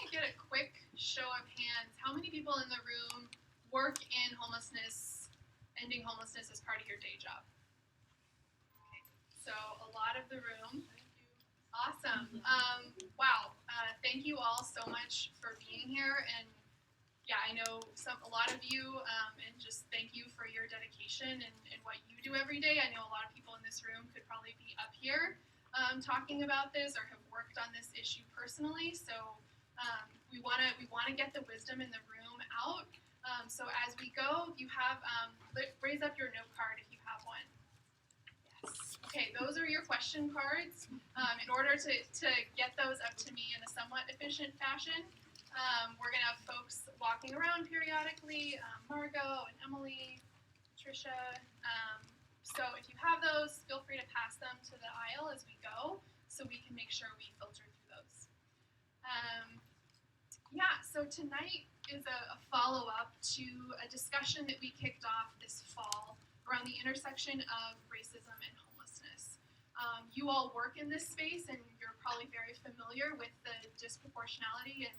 to get a quick show of hands. How many people in the room work in homelessness, ending homelessness as part of your day job? Okay, so a lot of the room. Awesome. Wow. Thank you all so much for being here. And yeah, I know a lot of you, and just thank you for your dedication and what you do every day. I know a lot of people in this room could probably be up here talking about this or have worked on this issue personally. So we want to get the wisdom in the room out. So as we go, you have raise up your note card if you have one. Yes. Okay, those are your question cards. In order to get those up to me in a somewhat efficient fashion, we're going to have folks walking around periodically, Margot and Emily, Patricia. So if you have those, feel free to pass them to the aisle as we go so we can make sure we filter through those. So tonight is a follow-up to a discussion that we kicked off this fall around the intersection of racism and homelessness. You all work in this space and you're probably very familiar with the disproportionality and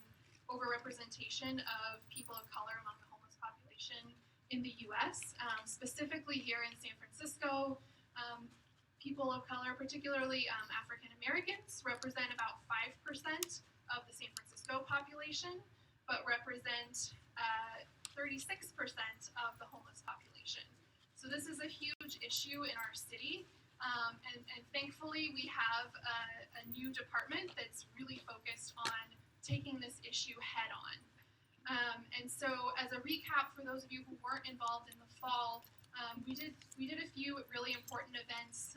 overrepresentation of people of color among the homeless population in the U.S., specifically here in San Francisco. People of color, particularly African Americans, represent about 5% of the San Francisco population, but represent 36% of the homeless population. So this is a huge issue in our city, and thankfully we have a new department that's really focused on taking this issue head on. And so as a recap for those of you who weren't involved in the fall, we did a few really important events,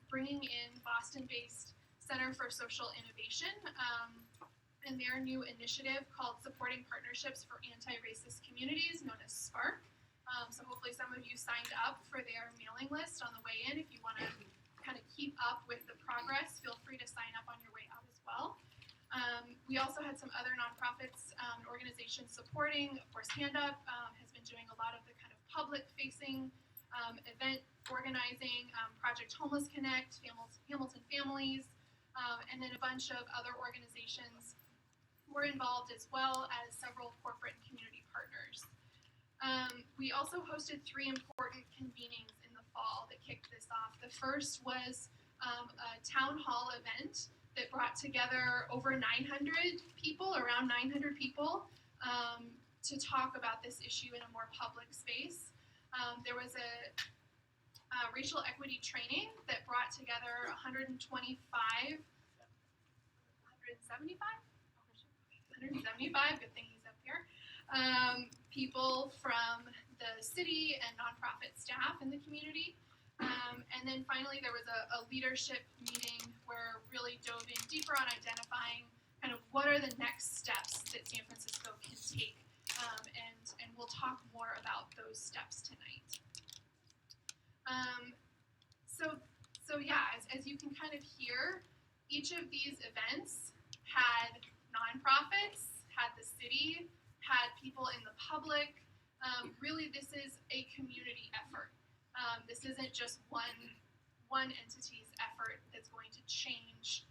bringing in Boston-based Center for Social Innovation and their new initiative called Supporting Partnerships for Anti-Racist Communities, known as SPARK. So hopefully some of you signed up for their mailing list on the way in. If you want to kind of keep up with the progress, feel free to sign up on your way out as well. We also had some other nonprofits and organizations supporting. Of course, HandUp has been doing a lot of the kind of public-facing event organizing, Project Homeless Connect, Hamilton Families, and then a bunch of other organizations were involved, as well as several corporate and community partners. We also hosted 3 important convenings in the fall that kicked this off. The first was a town hall event that brought together over 900 people, around 900 people, to talk about this issue in a more public space. There was a racial equity training that brought together 175, good thing he's up here, people from the city and nonprofit staff in the community. And then finally, there was a leadership meeting where really dove in deeper on identifying kind of what are the next steps that San Francisco can take. And we'll talk more about those steps tonight. So yeah, as you can kind of hear, each of these events had nonprofits, had the city, had people in the public. Really, this is a community effort. This isn't just one entity's effort that's going to change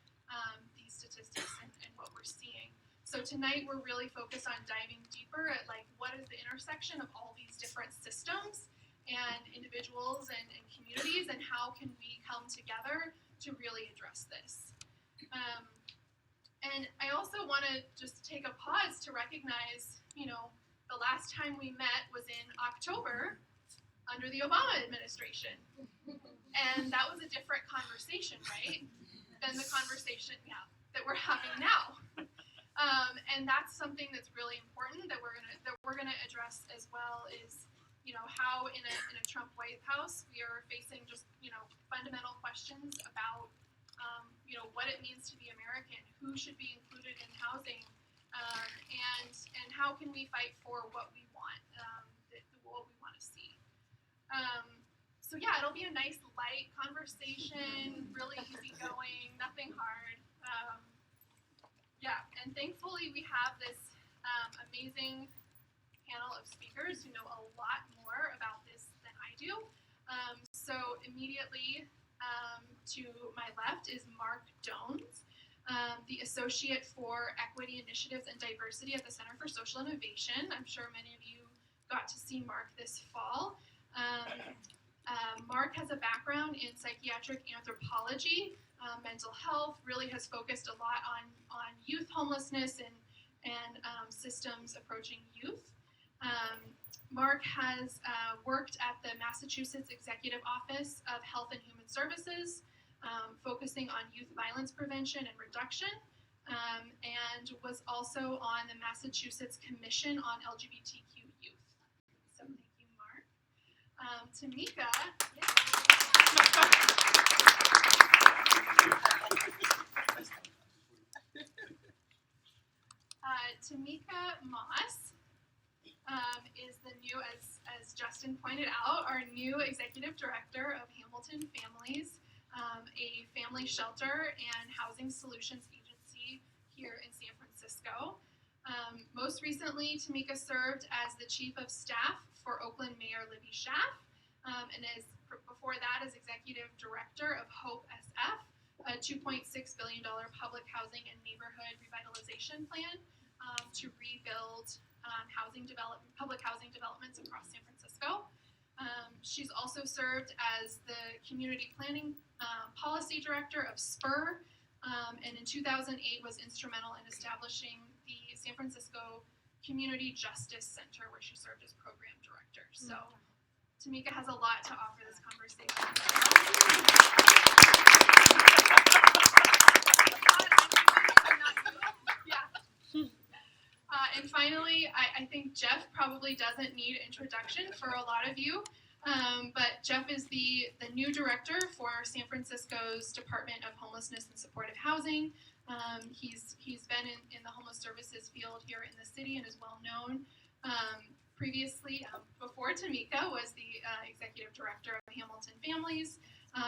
these statistics and what we're seeing. So tonight we're really focused on diving deeper at what is the intersection of all these different systems and individuals and communities, and how can we come together to really address this. And I also want to just take a pause to recognize, the last time we met was in October under the Obama administration. And that was a different conversation, right, than the conversation that we're having now. And that's something that's really important that we're gonna address as well is, how in a Trump White House we are facing just fundamental questions about what it means to be American, who should be included in housing, and how can we fight for what we want, what we want to see. So yeah, it'll be a nice light conversation, really easygoing, nothing hard. And thankfully we have this amazing panel of speakers who know a lot more about this than I do. So immediately to my left is Marc Dones. the Associate for Equity Initiatives and Diversity at the Center for Social Innovation. I'm sure many of you got to see Marc this fall. Marc has a background in psychiatric anthropology, mental health, really has focused a lot on youth homelessness and systems approaching youth. Marc has worked at the Massachusetts Executive Office of Health and Human Services, focusing on youth violence prevention and reduction, and was also on the Massachusetts Commission on LGBTQ youth. So thank you, Marc. Tomiquia. Tomiquia Moss is the new, as Justin pointed out, our new Executive Director of Hamilton Families, a family shelter and housing solutions agency here in San Francisco. Most recently, Tomiquia served as the Chief of Staff for Oakland Mayor Libby Schaaf, and before that as Executive Director of HOPE SF, a $2.6 billion public housing and neighborhood revitalization plan to rebuild public housing developments across San Francisco. She's also served as the Community Planning Policy Director of SPUR, and in 2008 was instrumental in establishing the San Francisco Community Justice Center, where she served as Program Director. So Tomiquia has a lot to offer this conversation. And finally, I think Jeff probably doesn't need introduction for a lot of you, but Jeff is the new director for San Francisco's Department of Homelessness and Supportive Housing. He's been in the homeless services field here in the city and is well known. Previously, before Tomiquia, was the executive director of Hamilton Families,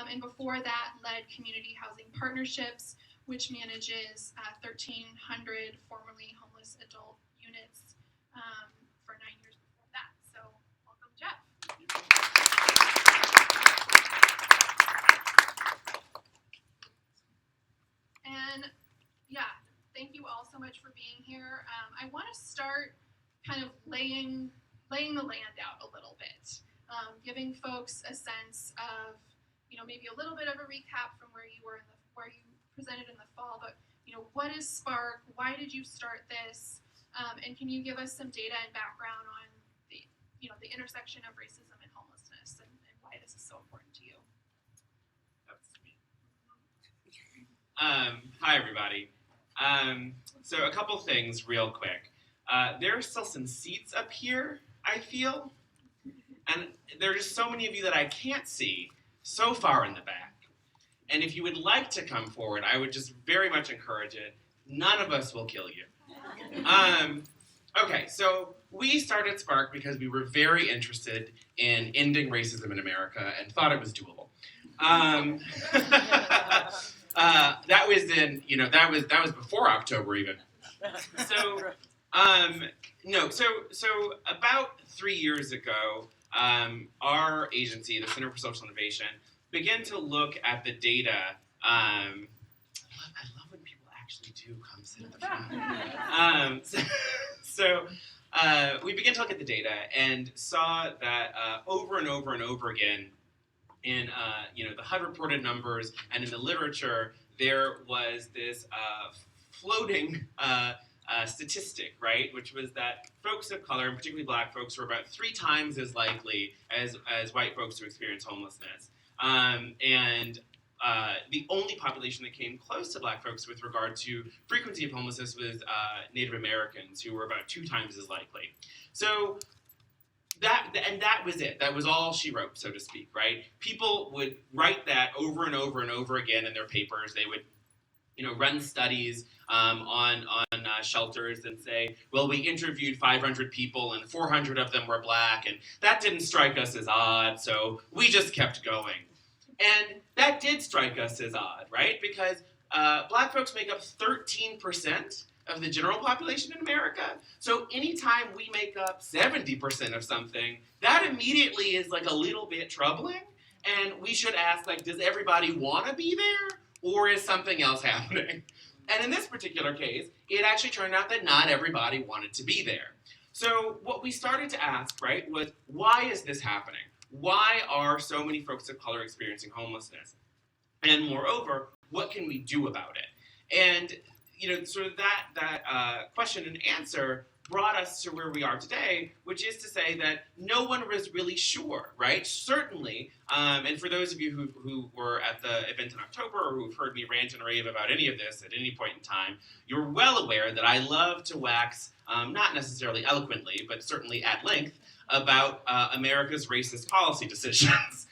and before that led Community Housing Partnerships, which manages 1,300 formerly homeless adult units for 9 years before that. So welcome, Jeff. And yeah, thank you all so much for being here. I want to start kind of laying the land out a little bit, giving folks a sense of, maybe a little bit of a recap from where you were where you presented in the fall, but what is Spark? Why did you start this? And can you give us some data and background on the intersection of racism and homelessness and why this is so important to you? That's me. Hi, everybody. So a couple things real quick. There are still some seats up here, I feel, and there are just so many of you that I can't see so far in the back. And if you would like to come forward, I would just very much encourage it. None of us will kill you. Okay, so we started Spark because we were very interested in ending racism in America and thought it was doable. That was that was before October even. So so about 3 years ago, our agency, the Center for Social Innovation, began to look at the data. I love when people actually do come sit at the front. We began to look at the data and saw that over and over and over again in the HUD reported numbers and in the literature, there was this floating statistic, right, which was that folks of color, and particularly black folks, were about 3 times as likely as white folks to experience homelessness. The only population that came close to black folks with regard to frequency of homelessness was Native Americans, who were about 2 times as likely. So that was it. That was all she wrote, so to speak, right? People would write that over and over and over again in their papers. They would, run studies on shelters and say, well, we interviewed 500 people and 400 of them were black, and that didn't strike us as odd, so we just kept going. And that did strike us as odd, right? Because black folks make up 13% of the general population in America. So anytime we make up 70% of something, that immediately is like a little bit troubling. And we should ask, does everybody want to be there? Or is something else happening? And in this particular case, it actually turned out that not everybody wanted to be there. So what we started to ask, right, was why is this happening? Why are so many folks of color experiencing homelessness? And moreover, what can we do about it? And sort of that question and answer brought us to where we are today, which is to say that no one was really sure, right? Certainly, and for those of you who were at the event in October or who've heard me rant and rave about any of this at any point in time, you're well aware that I love to wax, not necessarily eloquently, but certainly at length, about America's racist policy decisions.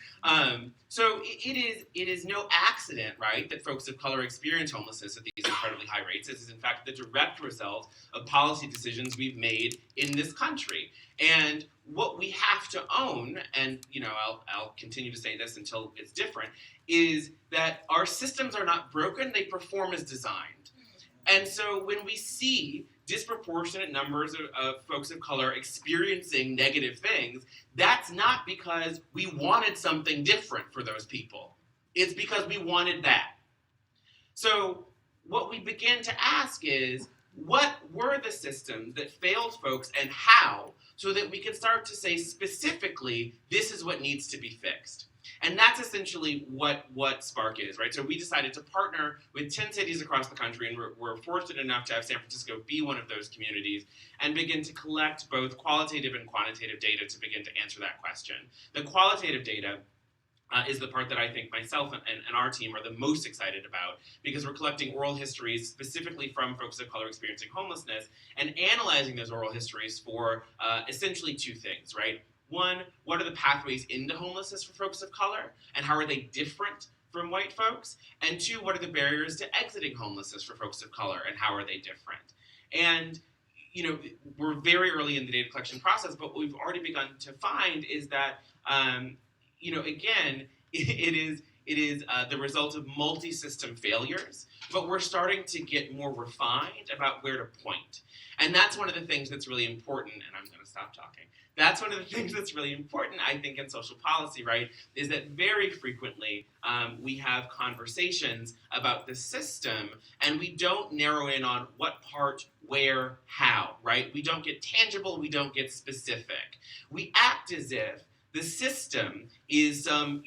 So it is no accident, right, that folks of color experience homelessness at these incredibly high rates. This is, in fact, the direct result of policy decisions we've made in this country. And what we have to own, and I'll continue to say this until it's different, is that our systems are not broken; they perform as designed. And so when we see disproportionate numbers of folks of color experiencing negative things, that's not because we wanted something different for those people. It's because we wanted that. So what we begin to ask is, what were the systems that failed folks and how, so that we can start to say specifically, this is what needs to be fixed. And that's essentially what Spark is, right? So we decided to partner with 10 cities across the country, and we're fortunate enough to have San Francisco be one of those communities, and begin to collect both qualitative and quantitative data to begin to answer that question. The qualitative data is the part that I think myself and our team are the most excited about, because we're collecting oral histories specifically from folks of color experiencing homelessness and analyzing those oral histories for essentially two things, right? One, what are the pathways into homelessness for folks of color, and how are they different from white folks? And two, what are the barriers to exiting homelessness for folks of color, and how are they different? And we're very early in the data collection process, but what we've already begun to find is that, again, it is the result of multi-system failures, but we're starting to get more refined about where to point. And that's one of the things that's really important, and I'm going to stop talking. That's one of the things that's really important, I think, in social policy, right, is that very frequently we have conversations about the system, and we don't narrow in on what part, where, how, right? We don't get tangible, we don't get specific. We act as if the system is some,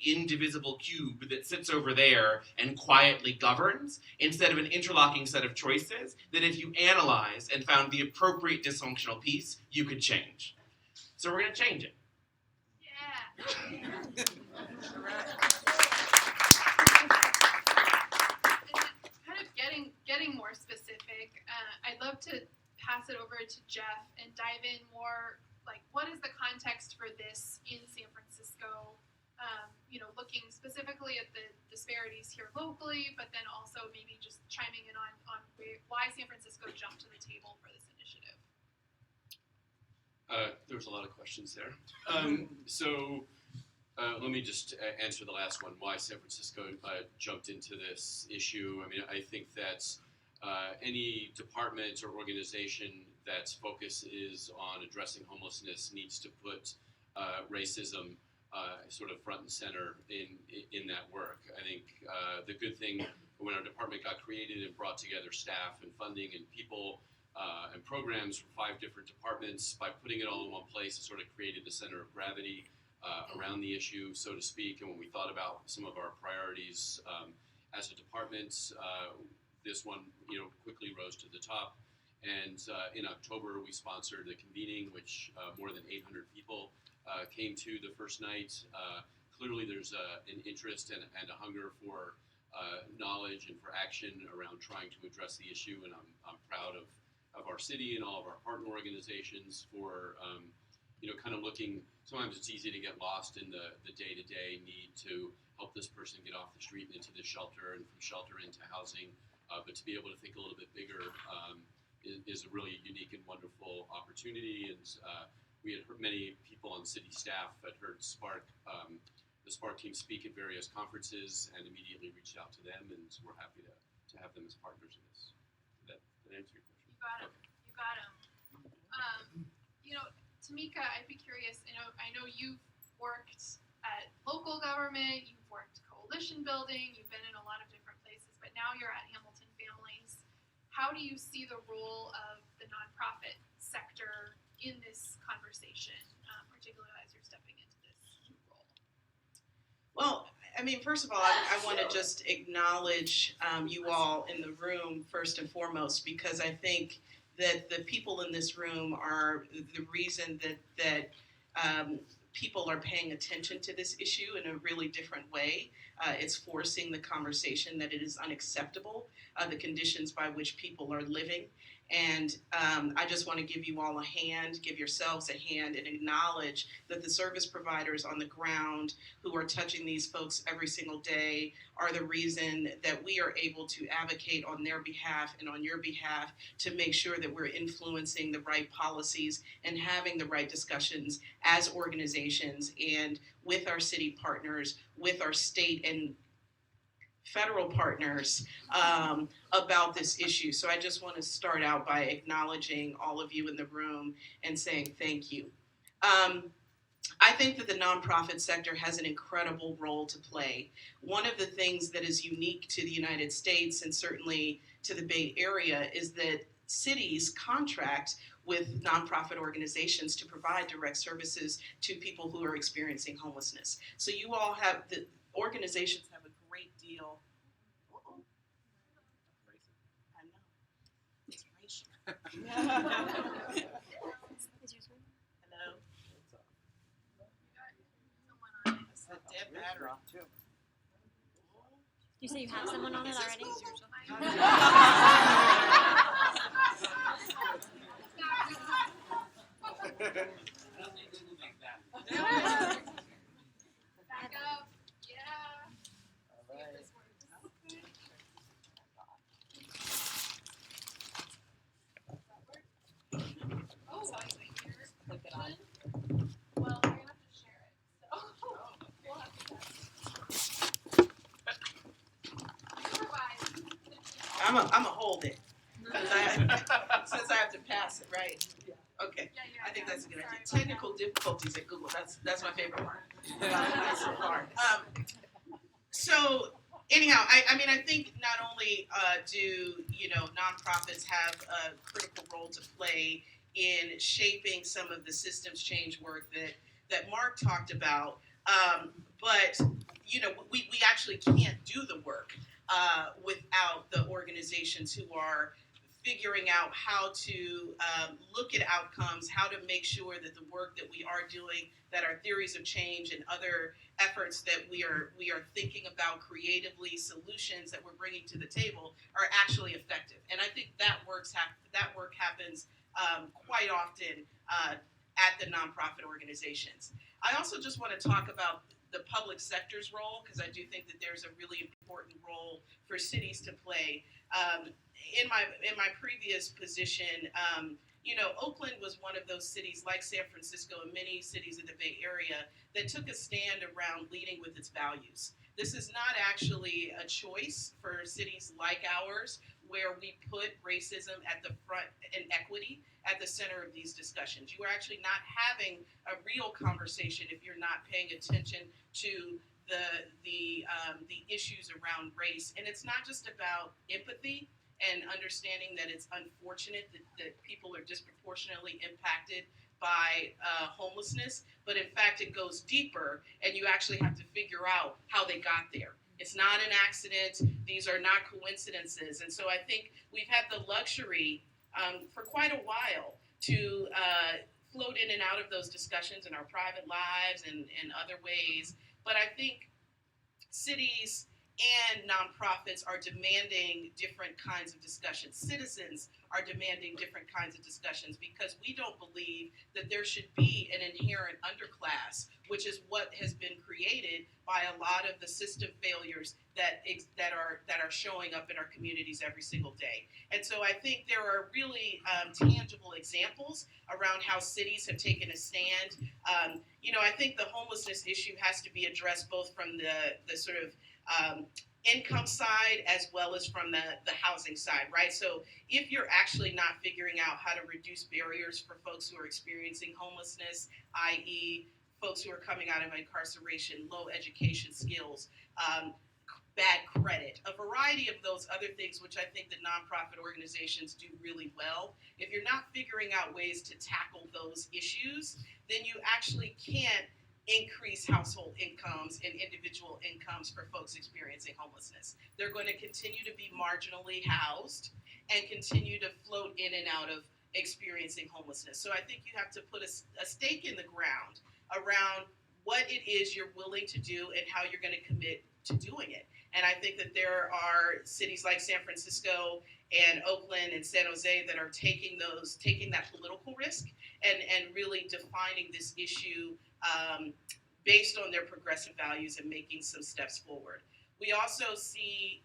indivisible cube that sits over there and quietly governs, instead of an interlocking set of choices that if you analyzed and found the appropriate dysfunctional piece, you could change. So we're going to change it. Yeah. Kind of getting more specific, I'd love to pass it over to Jeff and dive in more, like, what is the context for this in San Francisco? Looking specifically at the disparities here locally, but then also maybe just chiming in on why San Francisco jumped to the table for this initiative. There's a lot of questions there. Let me just answer the last one, why San Francisco jumped into this issue. I mean, I think that any department or organization that's focus is on addressing homelessness needs to put racism sort of front and center in that work. I think the good thing when our department got created and brought together staff and funding and people and programs from 5 different departments, by putting it all in one place, it sort of created the center of gravity around the issue, so to speak. And when we thought about some of our priorities as a department, this one quickly rose to the top. And in October, we sponsored a convening, which more than 800 people came to the first night. Clearly, there's an interest and a hunger for knowledge and for action around trying to address the issue. And I'm proud of our city and all of our partner organizations for kind of looking. Sometimes it's easy to get lost in the day-to-day need to help this person get off the street and into the shelter, and from shelter into housing. But to be able to think a little bit bigger is a really unique and wonderful opportunity. And we had heard many people on city staff that heard Spark, the Spark team speak at various conferences, and immediately reached out to them, and we're happy to have them as partners in this. Did that answer your question? You got him. Tomiquia, I'd be curious. I know you've worked at local government, you've worked coalition building, you've been in a lot of different places, but now you're at Hamilton families. How do you see the role of the nonprofit sector in this conversation, particularly as you're stepping into this role? Well, I mean, first of all, I want to just acknowledge you all in the room first and foremost, because I think that the people in this room are the reason that people are paying attention to this issue in a really different way. It's forcing the conversation that it is unacceptable, the conditions by which people are living. And I just want to give you all a hand, give yourselves a hand, and acknowledge that the service providers on the ground who are touching these folks every single day are the reason that we are able to advocate on their behalf and on your behalf to make sure that we're influencing the right policies and having the right discussions as organizations and with our city partners, with our state and federal partners about this issue. So I just want to start out by acknowledging all of you in the room and saying thank you. I think that the nonprofit sector has an incredible role to play. One of the things that is unique to the United States and certainly to the Bay Area is that cities contract with nonprofit organizations to provide direct services to people who are experiencing homelessness. So you all have, the organizations have a great deal. I know. It's racial. Hello. That's the dead battery. You say you have someone on it already? Back up. Yeah. See if this works. Oh, I see here. Click it on. Well, we're gonna have to share it. So we'll have to improvise. I'm a hold it. Since I have to pass it, right? Okay. Yeah, I think that's a good idea. Sorry about Technical difficulties at Google. That's my favorite part. That's so hard. So anyhow, I mean, I think not only do nonprofits have a critical role to play in shaping some of the systems change work that Marc talked about, but we actually can't do the work without the organizations who are figuring out how to look at outcomes, how to make sure that the work that we are doing, that our theories of change and other efforts that we are thinking about creatively, solutions that we're bringing to the table are actually effective. And I think that work happens quite often at the nonprofit organizations. I also just want to talk about the public sector's role, because I do think that there's a really important role for cities to play. In my previous position, Oakland was one of those cities like San Francisco and many cities in the Bay Area that took a stand around leading with its values. This is not actually a choice for cities like ours, where we put racism at the front and equity at the center of these discussions. You are actually not having a real conversation if you're not paying attention to the issues around race. And it's not just about empathy and understanding that it's unfortunate that people are disproportionately impacted by homelessness, but in fact it goes deeper, and you actually have to figure out how they got there. It's not an accident. These are not coincidences. And so I think we've had the luxury for quite a while to float in and out of those discussions in our private lives and other ways. But I think cities and nonprofits are demanding different kinds of discussions. Citizens are demanding different kinds of discussions, because we don't believe that there should be an inherent underclass, which is what has been created by a lot of the system failures that are showing up in our communities every single day. And so I think there are really tangible examples around how cities have taken a stand. I think the homelessness issue has to be addressed both from the sort of income side as well as from the housing side, right? So if you're actually not figuring out how to reduce barriers for folks who are experiencing homelessness, i.e. folks who are coming out of incarceration, low education skills, bad credit, a variety of those other things, which I think the nonprofit organizations do really well. If you're not figuring out ways to tackle those issues, then you actually can't increase household incomes and individual incomes for folks experiencing homelessness. They're going to continue to be marginally housed and continue to float in and out of experiencing homelessness. So I think you have to put a stake in the ground around what it is you're willing to do and how you're going to commit to doing it. And I think that there are cities like San Francisco and Oakland and San Jose that are taking that political risk and really defining this issue based on their progressive values and making some steps forward. We also see,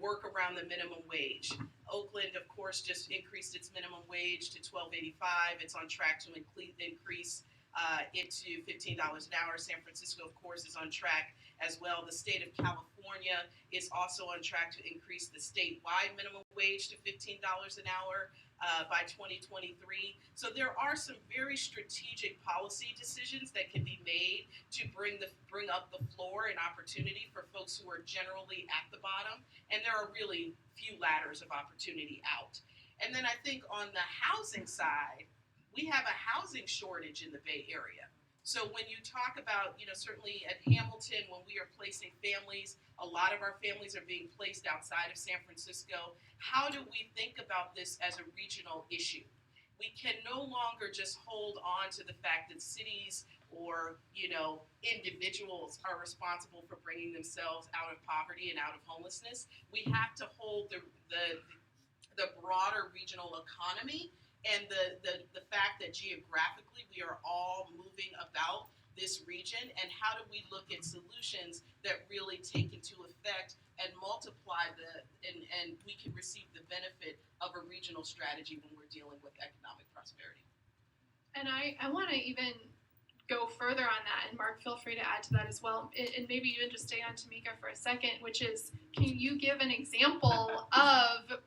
work around the minimum wage. Oakland, of course, just increased its minimum wage to $12.85. It's on track to increase it to $15 an hour. San Francisco, of course, is on track as well. The state of California is also on track to increase the statewide minimum wage to $15 an hour by 2023. So there are some very strategic policy decisions that can be made to bring up the floor and opportunity for folks who are generally at the bottom. And there are really few ladders of opportunity out. And then I think on the housing side, we have a housing shortage in the Bay Area. So when you talk about, certainly at Hamilton, when we are placing families, a lot of our families are being placed outside of San Francisco. How do we think about this as a regional issue? We can no longer just hold on to the fact that cities or, individuals are responsible for bringing themselves out of poverty and out of homelessness. We have to hold the broader regional economy and the fact that geographically we are all moving about this region, and how do we look at solutions that really take into effect and multiply and we can receive the benefit of a regional strategy when we're dealing with economic prosperity. And I want to even go further on that, and Marc, feel free to add to that as well, and maybe even just stay on Tomiquia for a second, which is, can you give an example of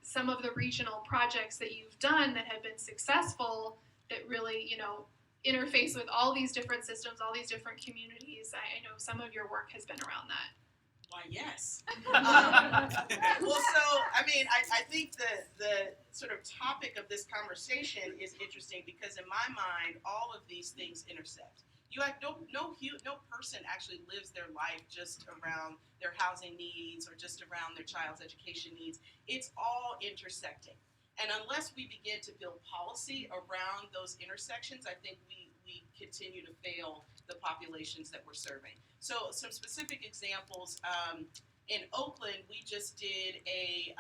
some of the regional projects that you've done that have been successful that really, interface with all these different systems, all these different communities? I know some of your work has been around that. Why, yes. I think the sort of topic of this conversation is interesting because in my mind, all of these things intersect. You have no person actually lives their life just around their housing needs or just around their child's education needs. It's all intersecting. And unless we begin to build policy around those intersections, I think we continue to fail the populations that we're serving. So some specific examples, in Oakland, we just did a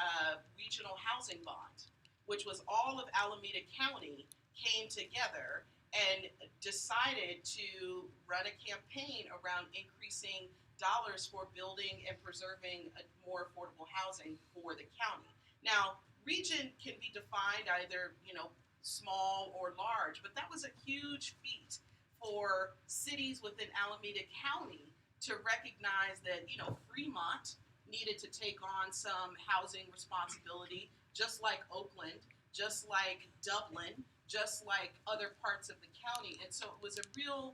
regional housing bond, which was all of Alameda County came together and decided to run a campaign around increasing dollars for building and preserving a more affordable housing for the county. Now, region can be defined either, small or large, but that was a huge feat for cities within Alameda County to recognize that, Fremont needed to take on some housing responsibility, just like Oakland, just like Dublin, just like other parts of the county. And so it was a real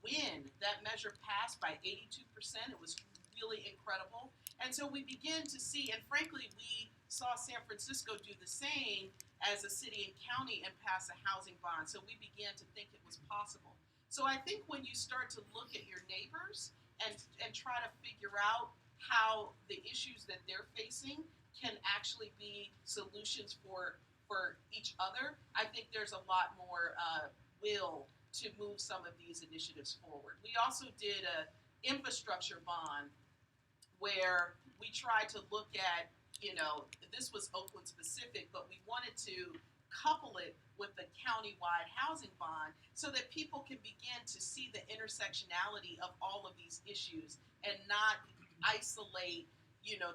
win. That measure passed by 82%. It was really incredible. And so we began to see, and frankly, we saw San Francisco do the same as a city and county and pass a housing bond. So we began to think it was possible. So I think when you start to look at your neighbors and try to figure out how the issues that they're facing can actually be solutions for each other, I think there's a lot more will to move some of these initiatives forward. We also did an infrastructure bond where we tried to look at, this was Oakland specific, but we wanted to couple it with the county-wide housing bond so that people can begin to see the intersectionality of all of these issues and not isolate,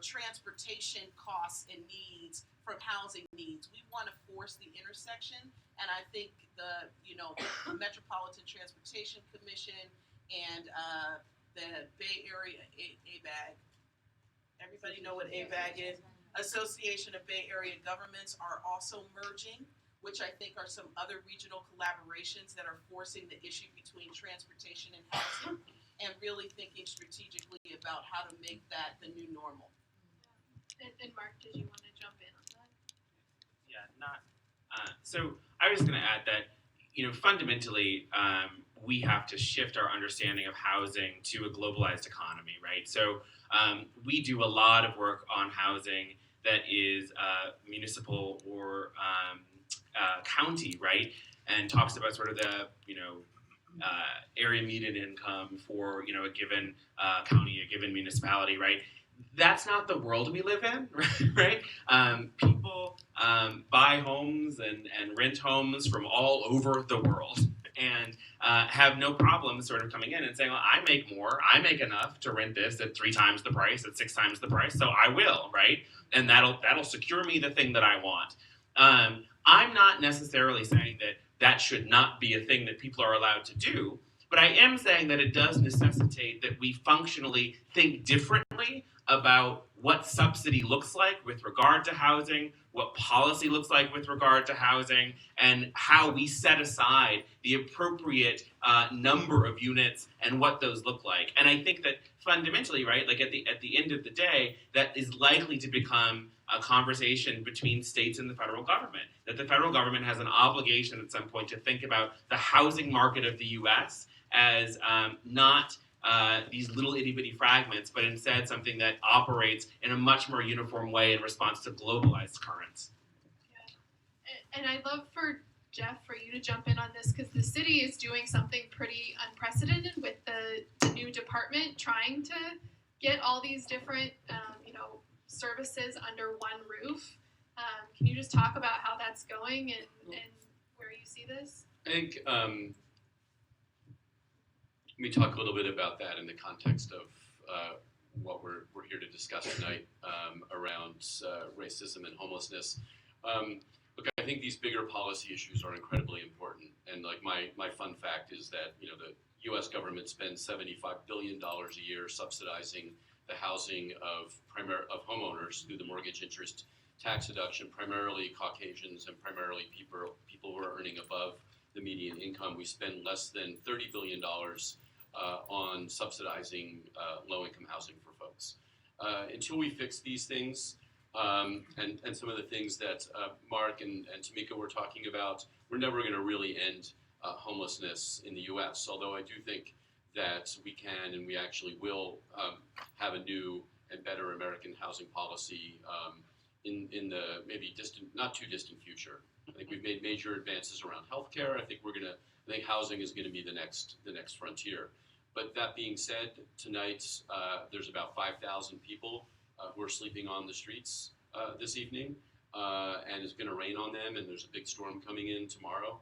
transportation costs and needs from housing needs. We want to force the intersection, and I think the Metropolitan Transportation Commission and the Bay Area ABAG, everybody know what ABAG is? Association of Bay Area Governments are also merging, which I think are some other regional collaborations that are forcing the issue between transportation and housing. and really thinking strategically about how to make that the new normal. And Mark, did you want to jump in on that? Yeah, not. So I was going to add that, fundamentally, we have to shift our understanding of housing to a globalized economy, right? So we do a lot of work on housing that is municipal or county, right? And talks about sort of the, area median income for, a given county, a given municipality, right? That's not the world we live in, right? People buy homes and rent homes from all over the world and have no problem sort of coming in and saying, well, I make more, I make enough to rent this at 3 times the price, at 6 times the price, so I will, right? And that'll secure me the thing that I want. I'm not necessarily saying that should not be a thing that people are allowed to do, but I am saying that it does necessitate that we functionally think differently about what subsidy looks like with regard to housing, what policy looks like with regard to housing, and how we set aside the appropriate number of units and what those look like. And I think that fundamentally, right, like at the end of the day, that is likely to become a conversation between states and the federal government. That the federal government has an obligation at some point to think about the housing market of the U.S. as not these little itty-bitty fragments, but instead something that operates in a much more uniform way in response to globalized currents. Yeah. And I'd love for Jeff, for you to jump in on this, because the city is doing something pretty unprecedented with the new department trying to get all these different, services under one roof. Can you just talk about how that's going and where you see this? I think let me talk a little bit about that in the context of what we're here to discuss tonight around racism and homelessness. Look, I think these bigger policy issues are incredibly important. And like my fun fact is that the U.S. government spends $75 billion a year subsidizing the housing of homeowners through the mortgage interest tax deduction, primarily Caucasians and primarily people who are earning above the median income. We spend less than $30 billion on subsidizing low-income housing for folks. Until we fix these things, and some of the things that Marc and Tomiquia were talking about, we're never going to really end homelessness in the U.S., although I do think that we can and we actually will have a new and better American housing policy in the maybe not too distant future. I think we've made major advances around healthcare. I think housing is going to be the next frontier. But that being said, tonight there's about 5,000 people who are sleeping on the streets this evening, and it's going to rain on them, and there's a big storm coming in tomorrow.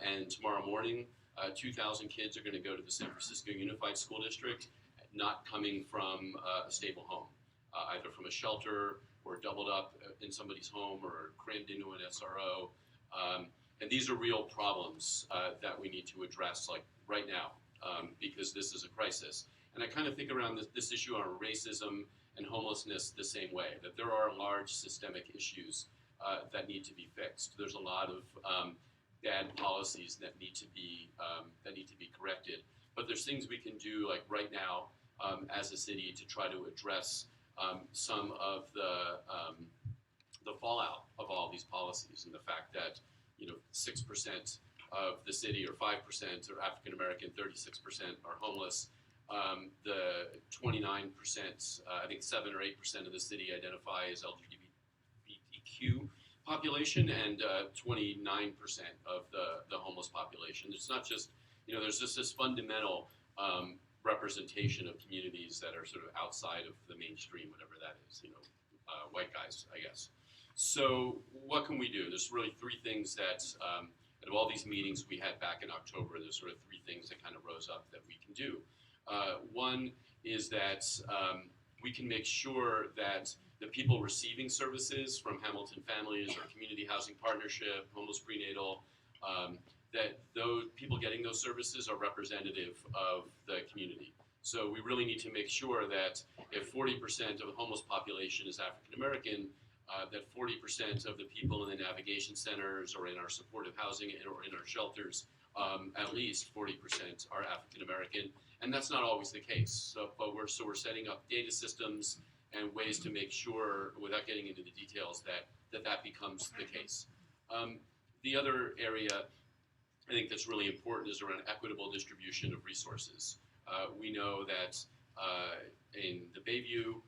And tomorrow morning, 2,000 kids are going to go to the San Francisco Unified School District, not coming from a stable home, either from a shelter or doubled up in somebody's home or crammed into an SRO. And these are real problems that we need to address like right now because this is a crisis. And I kind of think around this issue on racism and homelessness the same way, that there are large systemic issues that need to be fixed. There's a lot of bad policies that need to be corrected. But there's things we can do like right now as a city to try to address some of the fallout of all these policies and the fact that 6% of the city or 5% are African American, 36% are homeless. The 29%, I think 7 or 8% of the city identify as LGBTQ population, and 29% of the homeless population. It's not just, there's just this fundamental representation of communities that are sort of outside of the mainstream, whatever that is, white guys, I guess. So what can we do? There's really 3 things that, out of all these meetings we had back in October, there's sort of 3 things that kind of rose up that we can do. One is that we can make sure that the people receiving services from Hamilton Families or Community Housing Partnership, Homeless Prenatal, that those people getting those services are representative of the community. So we really need to make sure that if 40% of the homeless population is African American, that 40% of the people in the navigation centers or in our supportive housing or in our shelters at least 40% are African American, and that's not always the case. So we're setting up data systems and ways to make sure, without getting into the details, that becomes the case. The other area I think that's really important is around equitable distribution of resources. We know that in the Bayview,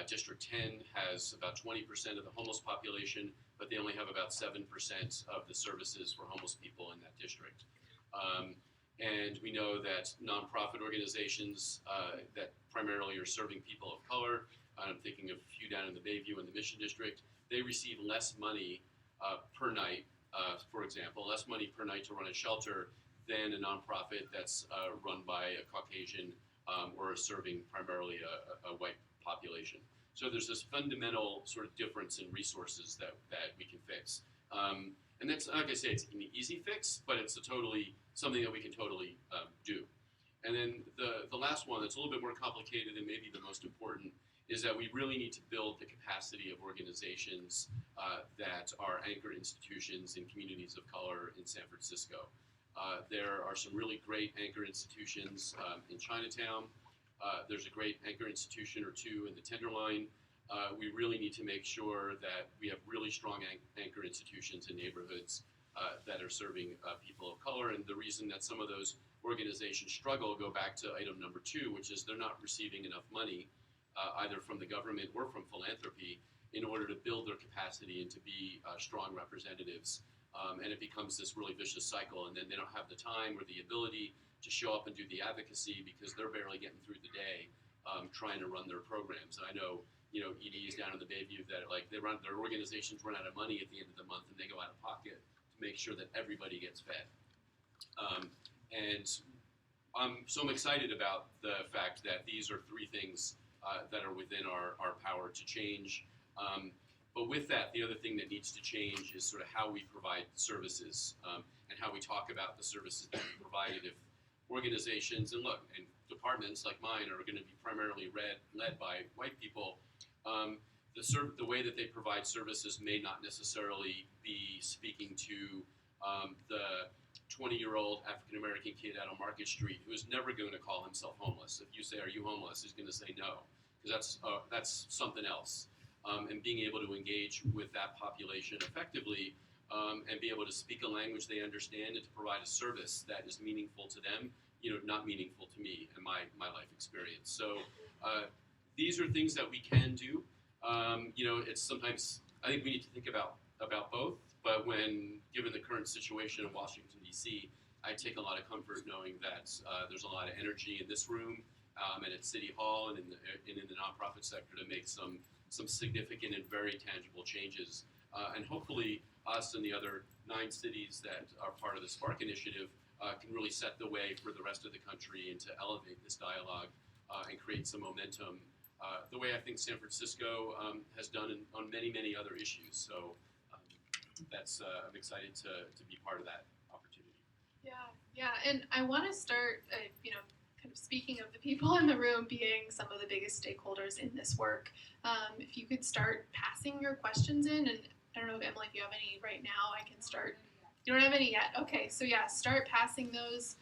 District 10 has about 20% of the homeless population, but they only have about 7% of the services for homeless people in that district. And we know that nonprofit organizations that primarily are serving people of color, I'm thinking of a few down in the Bayview and the Mission District, they receive less money per night, for example, less money per night to run a shelter than a nonprofit that's run by a Caucasian or serving primarily a white population. So there's this fundamental sort of difference in resources that we can fix. And that's, like I say, it's an easy fix, but it's something that we can totally do. And then the last one that's a little bit more complicated and maybe the most important is that we really need to build the capacity of organizations that are anchor institutions in communities of color in San Francisco. There are some really great anchor institutions in Chinatown. There's a great anchor institution or two in the Tenderloin. We really need to make sure that we have really strong anchor institutions in neighborhoods that are serving people of color. And the reason that some of those organizations struggle go back to item number 2, which is they're not receiving enough money, either from the government or from philanthropy, in order to build their capacity and to be strong representatives. And it becomes this really vicious cycle, and then they don't have the time or the ability to show up and do the advocacy because they're barely getting through the day trying to run their programs. And I know, EDs down in the Bayview that their organizations run out of money at the end of the month and they go out of pocket to make sure that everybody gets fed. And I'm excited about the fact that these are 3 things that are within our power to change. But with that, the other thing that needs to change is sort of how we provide services and how we talk about the services that we provided. If organizations and departments like mine are going to be primarily led by white people, the way that they provide services may not necessarily be speaking to the 20-year-old African-American kid out on Market Street who is never going to call himself homeless. If you say, "Are you homeless?" he's going to say no, because that's something else. And being able to engage with that population effectively and be able to speak a language they understand and to provide a service that is meaningful to them, not meaningful to me and my life experience. So these are things that we can do. It's sometimes, I think we need to think about both, but given the current situation in Washington, D.C., I take a lot of comfort knowing that there's a lot of energy in this room and at City Hall and in the nonprofit sector to make some significant and very tangible changes. And hopefully us and the other 9 cities that are part of the Spark Initiative can really set the way for the rest of the country and to elevate this dialogue and create some momentum the way I think San Francisco has done on many, many other issues. So I'm excited to be part of that opportunity. Yeah, and I want to start, kind of speaking of the people in the room being some of the biggest stakeholders in this work. If you could start passing your questions in, and I don't know, Emily, if you have any right now, I can start. You don't have any yet? Okay, so yeah, start passing those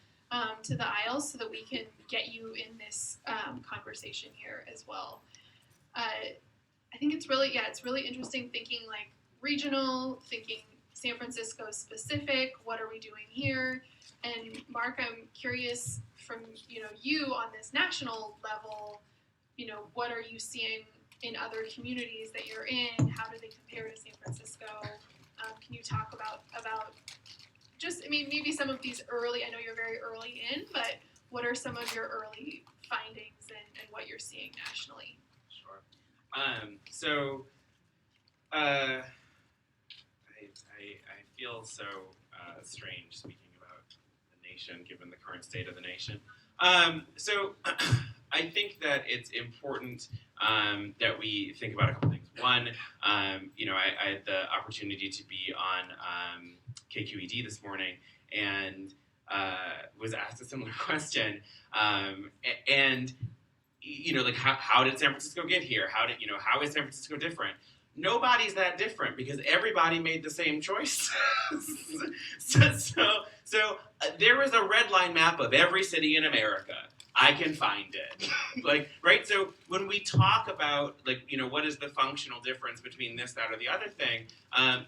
to the aisles so that we can get you in this conversation here as well. I think it's really interesting thinking like regional, thinking San Francisco specific, what are we doing here? And Marc, I'm curious from you on this national level, what are you seeing in other communities that you're in? How do they compare to San Francisco? Can you talk about just, maybe some of these early, I know you're very early in, but what are some of your early findings and what you're seeing nationally? Sure. I feel so strange speaking about the nation, given the current state of the nation. So I think that it's important that we think about a couple things. One, I had the opportunity to be on KQED this morning and was asked a similar question. And how did San Francisco get here? How is San Francisco different? nobody's that different because everybody made the same choice. So there was a red line map of every city in America. I can find it. Right? So when we talk about, what is the functional difference between this, that, or the other thing,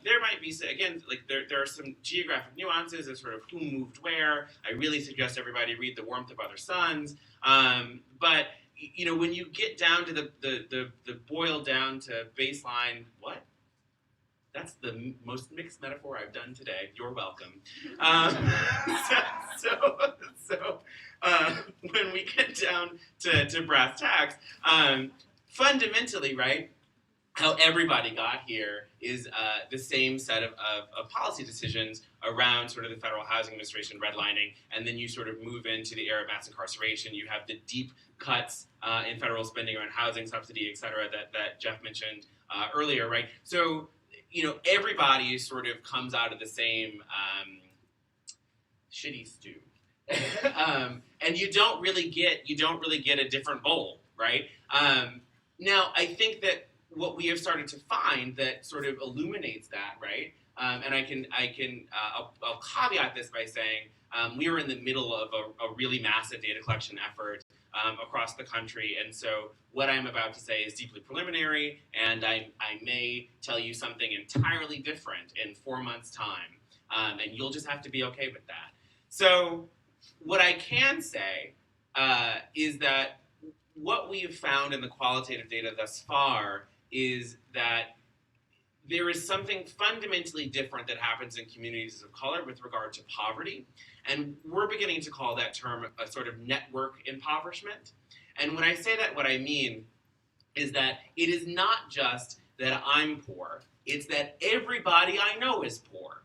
there might be, again, there are some geographic nuances of sort of who moved where. I really suggest everybody read The Warmth of Other Suns. But, when you get down to the boil down to baseline, what? That's the most mixed metaphor I've done today. You're welcome. When we get down to brass tacks, fundamentally, right, how everybody got here is the same set of policy decisions around sort of the Federal Housing Administration redlining, and then you sort of move into the era of mass incarceration. You have the deep cuts in federal spending around housing subsidy, et cetera, that Jeff mentioned earlier, right? So, everybody sort of comes out of the same shitty stew. And you don't really get a different bowl, right? Now, I think that what we have started to find that sort of illuminates that, right? And I'll caveat this by saying we were in the middle of a really massive data collection effort across the country, and so what I'm about to say is deeply preliminary, and I may tell you something entirely different in 4 months' time, and you'll just have to be okay with that. So what I can say is that what we have found in the qualitative data thus far is that there is something fundamentally different that happens in communities of color with regard to poverty, and we're beginning to call that term a sort of network impoverishment. And when I say that, what I mean is that it is not just that I'm poor, it's that everybody I know is poor.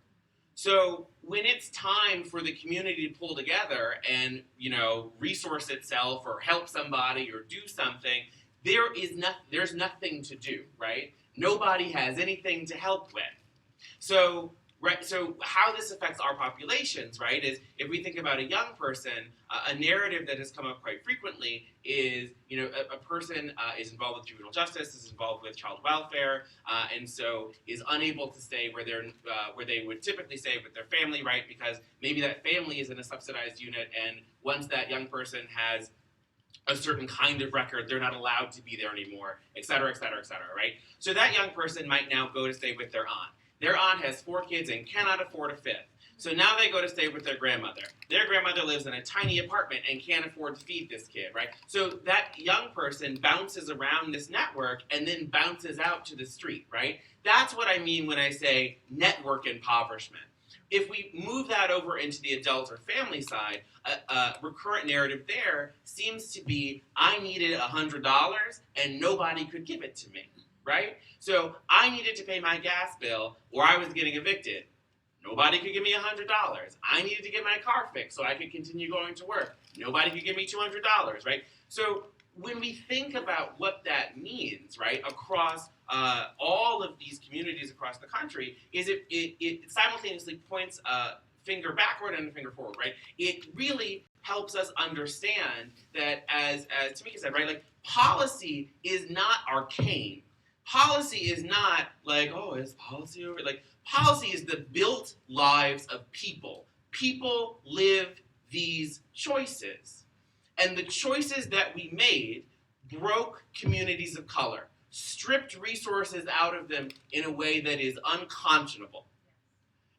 So when it's time for the community to pull together and, resource itself or help somebody or do something, there's nothing to do, right? Nobody has anything to help with. So how this affects our populations, right, is if we think about a young person, a narrative that has come up quite frequently is, a person is involved with juvenile justice, is involved with child welfare, and so is unable to stay where they would typically stay with their family, right, because maybe that family is in a subsidized unit, and once that young person has a certain kind of record, they're not allowed to be there anymore, et cetera, et cetera, et cetera, right? So that young person might now go to stay with their aunt. Their aunt has 4 kids and cannot afford a 5th. So now they go to stay with their grandmother. Their grandmother lives in a tiny apartment and can't afford to feed this kid, right? So that young person bounces around this network and then bounces out to the street, right? That's what I mean when I say network impoverishment. If we move that over into the adult or family side, a recurrent narrative there seems to be, I needed $100 and nobody could give it to me, right? So I needed to pay my gas bill or I was getting evicted. Nobody could give me $100. I needed to get my car fixed so I could continue going to work. Nobody could give me $200, right? So when we think about what that means, right, across all of these communities across the country, is it simultaneously points a finger backward and a finger forward, right? It really helps us understand that, as Tomiquia said, right, policy is not arcane. Policy is not is policy over? Policy is the built lives of people. People live these choices. And the choices that we made broke communities of color, stripped resources out of them in a way that is unconscionable.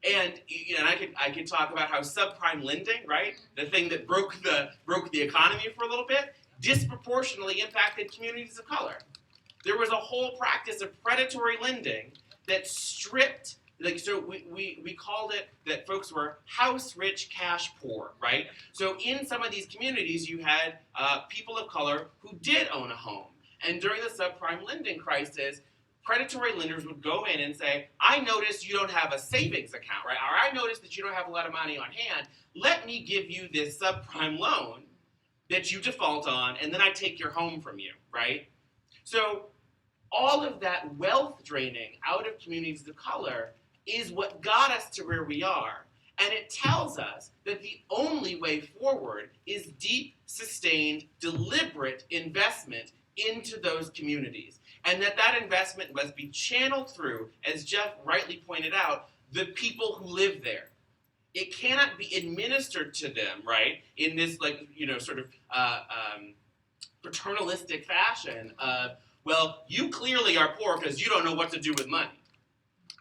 And I could talk about how subprime lending, right, the thing that broke the economy for a little bit, disproportionately impacted communities of color. There was a whole practice of predatory lending that stripped, so we called it that folks were house rich, cash poor, right? So in some of these communities, you had people of color who did own a home. And during the subprime lending crisis, predatory lenders would go in and say, I noticed you don't have a savings account, right? Or I noticed that you don't have a lot of money on hand. Let me give you this subprime loan that you default on, and then I take your home from you, right? So all of that wealth draining out of communities of color is what got us to where we are. And it tells us that the only way forward is deep, sustained, deliberate investment into those communities. and that investment must be channeled through, as Jeff rightly pointed out, the people who live there. It cannot be administered to them, right, in this sort of paternalistic fashion of, well, you clearly are poor because you don't know what to do with money.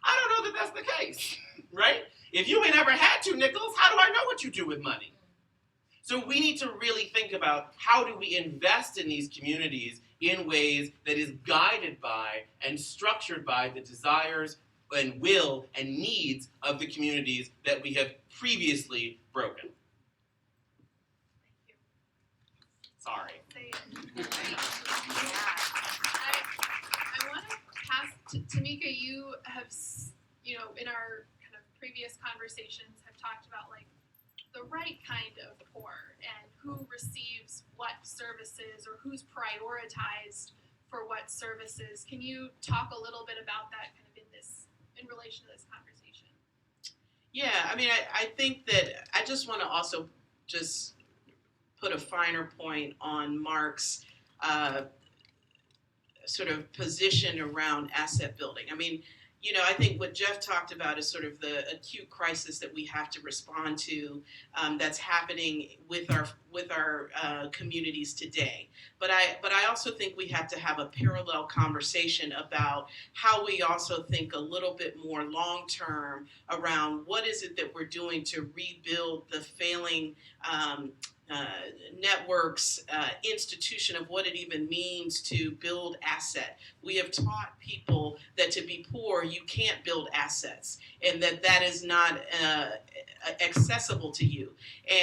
I don't know that that's the case, right? If you ain't ever had 2 nickels, how do I know what you do with money? So we need to really think about how do we invest in these communities in ways that is guided by and structured by the desires and will and needs of the communities that we have previously broken. Thank you. Sorry. Say it. I want to pass to Tomiquia. You have, in our kind of previous conversations, have talked about like the right kind of poor and who receives what services or who's prioritized for what services. Can you talk a little bit about that kind of in relation to this conversation? Yeah, I mean, I think that I just want to also just put a finer point on Marc's sort of position around asset building. I mean, I think what Jeff talked about is sort of the acute crisis that we have to respond to that's happening with our communities today. But I also think we have to have a parallel conversation about how we also think a little bit more long term around what is it that we're doing to rebuild the failing networks, institution of what it even means to build asset. We have taught people that to be poor, you can't build assets, and that is not accessible to you.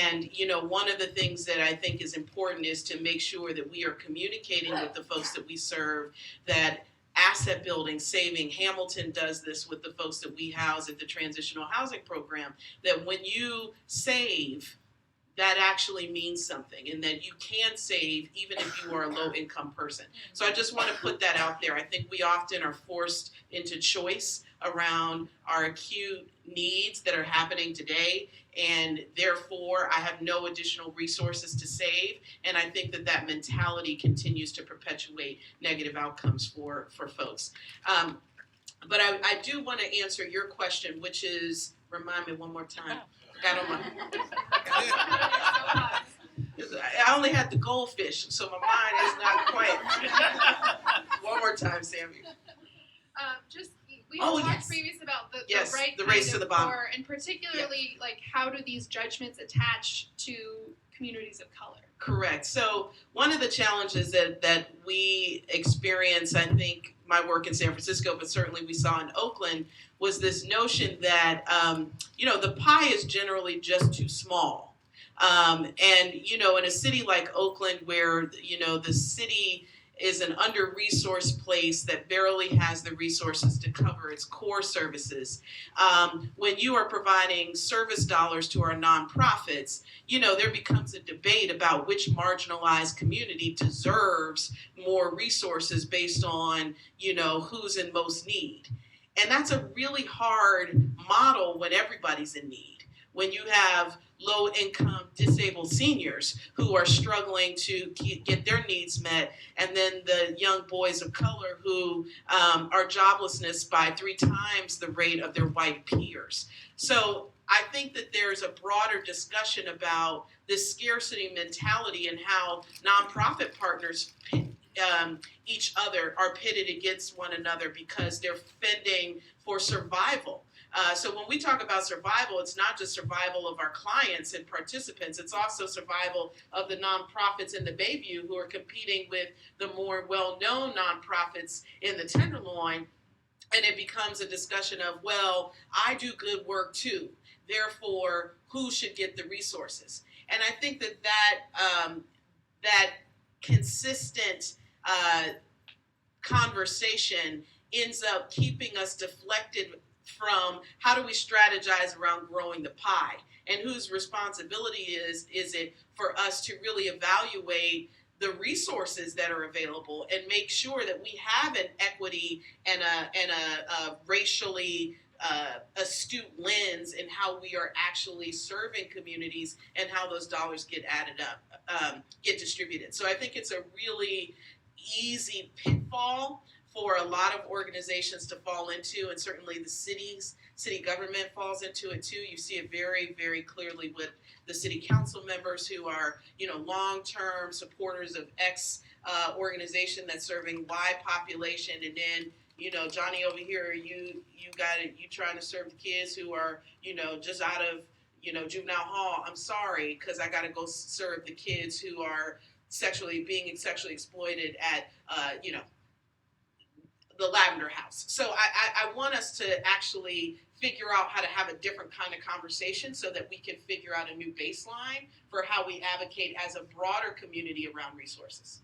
And, one of the things that I think is important is to make sure that we are communicating with the folks that we serve that asset building, saving. Hamilton does this with the folks that we house at the Transitional Housing Program, that when you save, that actually means something, and that you can save even if you are a low-income person. So I just want to put that out there. I think we often are forced into choice around our acute needs that are happening today, and therefore I have no additional resources to save, and I think that mentality continues to perpetuate negative outcomes for folks. But I do want to answer your question, which is, remind me one more time. I only had the goldfish, so my mind is not quite. One more time, Sammy. We talked previous about the right the race kind to the of bottom. poor, and particularly like how do these judgments attach to communities of color? Correct. So one of the challenges that we experience, I think, my work in San Francisco, but certainly we saw in Oakland, was this notion that, the pie is generally just too small. And, in a city like Oakland where, the city is an under-resourced place that barely has the resources to cover its core services. When you are providing service dollars to our nonprofits, there becomes a debate about which marginalized community deserves more resources based on, who's in most need. And that's a really hard model when everybody's in need. When you have low-income disabled seniors who are struggling to get their needs met, and then the young boys of color who are joblessness by 3 times the rate of their white peers. So I think that there's a broader discussion about this scarcity mentality and how nonprofit partners each other are pitted against one another because they're fending for survival. So when we talk about survival, it's not just survival of our clients and participants, it's also survival of the nonprofits in the Bayview who are competing with the more well-known nonprofits in the Tenderloin. And it becomes a discussion of, well, I do good work too, therefore, who should get the resources? And I think that consistent conversation ends up keeping us deflected from how do we strategize around growing the pie, and whose responsibility is it for us to really evaluate the resources that are available and make sure that we have an equity and a racially astute lens in how we are actually serving communities and how those dollars get added up, get distributed. So I think it's a really easy pitfall for a lot of organizations to fall into, and certainly the city government falls into it too. You see it very, very clearly with the city council members who are, long-term supporters of X organization that's serving Y population, and then, Johnny over here, you got it, you trying to serve the kids who are, just out of, juvenile hall. I'm sorry, because I got to go serve the kids who are being sexually exploited at, the Lavender House. So I want us to actually figure out how to have a different kind of conversation so that we can figure out a new baseline for how we advocate as a broader community around resources.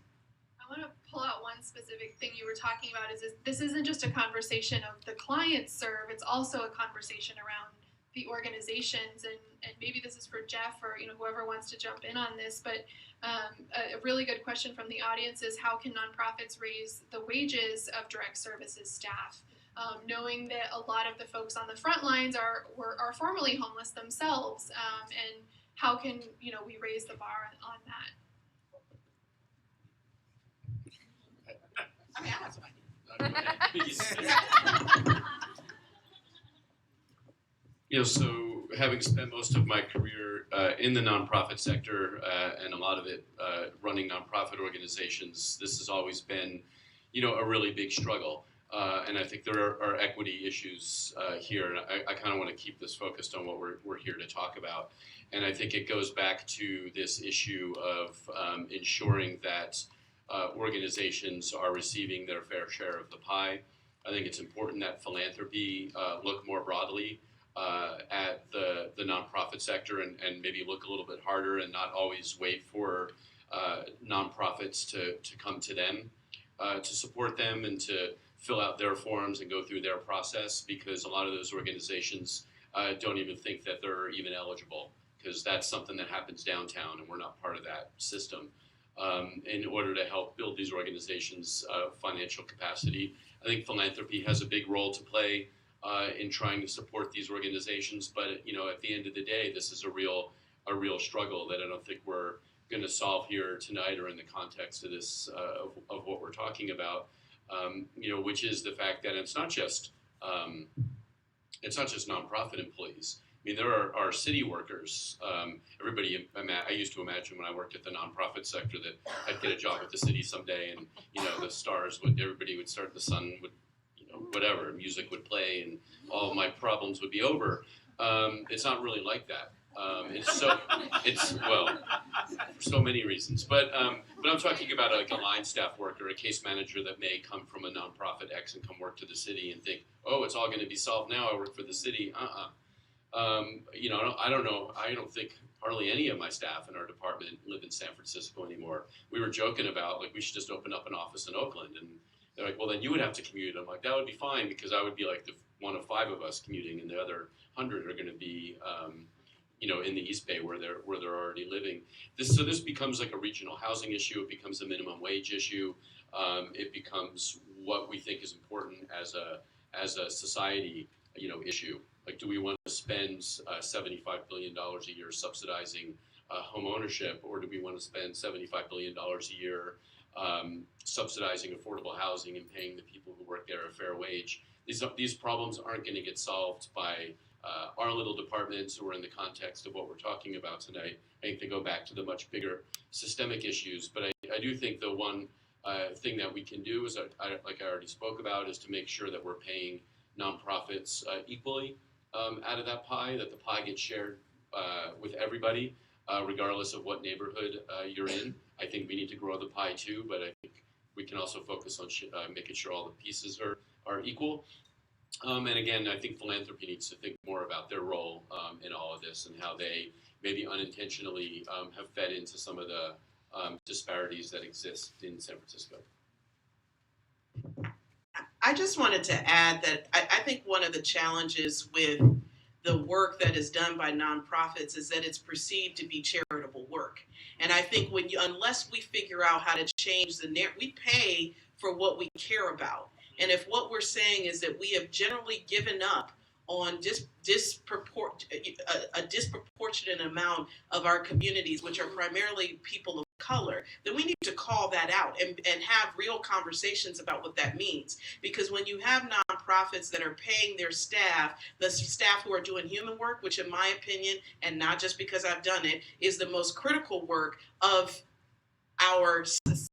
I want to pull out one specific thing you were talking about is this isn't just a conversation of the clients serve, it's also a conversation around the organizations, and maybe this is for Jeff or whoever wants to jump in on this, but a really good question from the audience is how can nonprofits raise the wages of direct services staff? Knowing that a lot of the folks on the front lines are formerly homeless themselves, and how can we raise the bar on that? I mean, I have some ideas. So having spent most of my career in the nonprofit sector and a lot of it running nonprofit organizations, this has always been, a really big struggle. And I think there are equity issues here, and I kind of want to keep this focused on what we're here to talk about. And I think it goes back to this issue of ensuring that organizations are receiving their fair share of the pie. I think it's important that philanthropy look more broadly at the nonprofit sector and maybe look a little bit harder and not always wait for nonprofits to come to them to support them and to fill out their forms and go through their process, because a lot of those organizations don't even think that they're even eligible, because that's something that happens downtown and we're not part of that system. In order to help build these organizations' financial capacity, I think philanthropy has a big role to play in trying to support these organizations. But at the end of the day, this is a real struggle that I don't think we're going to solve here tonight or in the context of this of what we're talking about. Which is the fact that it's not just nonprofit employees. I mean, there are city workers. I used to imagine when I worked at the nonprofit sector that I'd get a job at the city someday, and the stars everybody would start, the sun would, whatever, music would play, and all of my problems would be over. It's not really like that. For so many reasons. But I'm talking about like a line staff worker, a case manager that may come from a nonprofit X and come work to the city and think, oh, it's all going to be solved now. I work for the city. I don't know. I don't think hardly any of my staff in our department live in San Francisco anymore. We were joking about we should just open up an office in Oakland, and they're like, well, then you would have to commute. I'm like, that would be fine, because I would be like the one of 5 of us commuting, and the other 100 are going to be in the East Bay where they're already living. This becomes like a regional housing issue. It becomes a minimum wage issue. It becomes what we think is important as a society, issue. Like, do we want to spend $75 billion a year subsidizing home ownership, or do we want to spend $75 billion a year subsidizing affordable housing and paying the people who work there a fair wage? These problems aren't going to get solved by our little departments or in the context of what we're talking about tonight. I think they go back to the much bigger systemic issues. But I do think the one thing that we can do is, like I already spoke about, is to make sure that we're paying nonprofits equally out of that pie, that the pie gets shared with everybody, regardless of what neighborhood you're in. I think we need to grow the pie too, but I think we can also focus on making sure all the pieces are equal. And again, I think philanthropy needs to think more about their role in all of this and how they maybe unintentionally have fed into some of the disparities that exist in San Francisco. I just wanted to add that I think one of the challenges with the work that is done by nonprofits is that it's perceived to be charitable work. And I think unless we figure out how to change the narrative, we pay for what we care about. And if what we're saying is that we have generally given up on a disproportionate amount of our communities, which are primarily people of color, then we need to call that out and have real conversations about what that means. Because when you have nonprofits that are paying their staff, the staff who are doing human work, which in my opinion, and not just because I've done it, is the most critical work of our